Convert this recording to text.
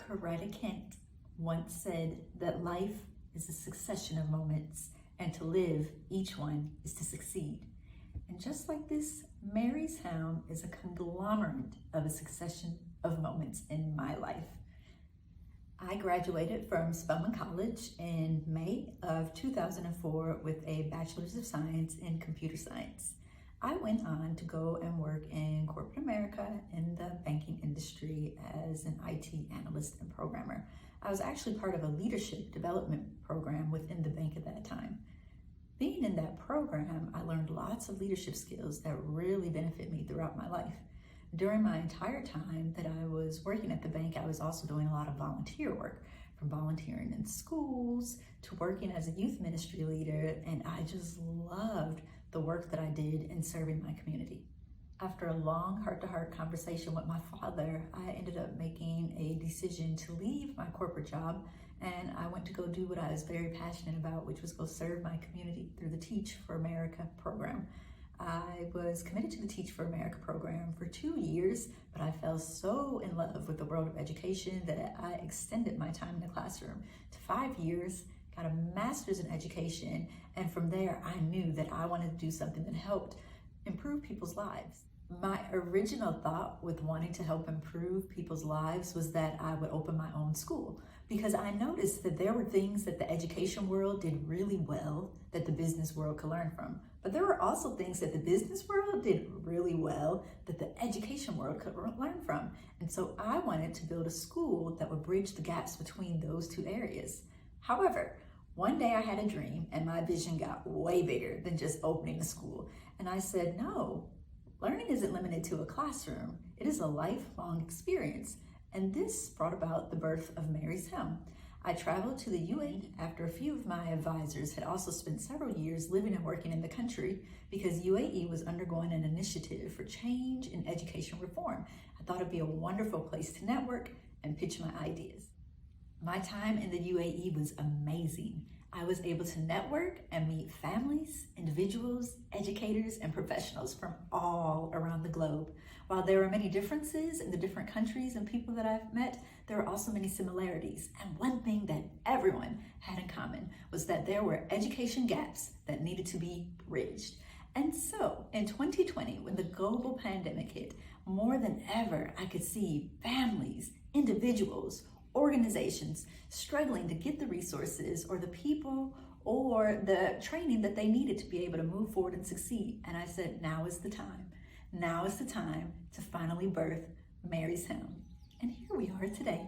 Coretta Kent once said that life is a succession of moments, and to live each one is to succeed. And just like this, Mary's Helm is a conglomerate of a succession of moments in my life. I graduated from Spelman College in May of 2004 with a Bachelor's of Science in Computer Science. I went on to go and work in corporate America in the banking industry as an IT analyst and programmer. I was actually part of a leadership development program within the bank at that time. Being in that program, I learned lots of leadership skills that really benefit me throughout my life. During my entire time that I was working at the bank, I was also doing a lot of volunteer work, from volunteering in schools to working as a youth ministry leader, and I just loved the work that I did in serving my community. After a long heart-to-heart conversation with my father, I ended up making a decision to leave my corporate job, and I went to go do what I was very passionate about, which was go serve my community through the Teach for America program. I was committed to the Teach for America program for 2 years, but I fell so in love with the world of education that I extended my time in the classroom to 5 years, got a master's in education, and from there I knew that I wanted to do something that helped improve people's lives. My original thought with wanting to help improve people's lives was that I would open my own school, because I noticed that there were things that the education world did really well that the business world could learn from. But there were also things that the business world did really well that the education world could learn from. And so I wanted to build a school that would bridge the gaps between those two areas. However, one day I had a dream and my vision got way bigger than just opening a school. And I said, no, learning isn't limited to a classroom. It is a lifelong experience. And this brought about the birth of Mary's Helm. I traveled to the UAE after a few of my advisors had also spent several years living and working in the country, because UAE was undergoing an initiative for change in education reform. I thought it'd be a wonderful place to network and pitch my ideas. My time in the UAE was amazing. I was able to network and meet families, individuals, educators, and professionals from all around the globe. While there were many differences in the different countries and people that I've met, there were also many similarities. And one thing that everyone had in common was that there were education gaps that needed to be bridged. And so in 2020, when the global pandemic hit, more than ever, I could see families, individuals, organizations struggling to get the resources or the people or the training that they needed to be able to move forward and succeed. And I said, now is the time. Now is the time to finally birth Mary's Helm. And here we are today.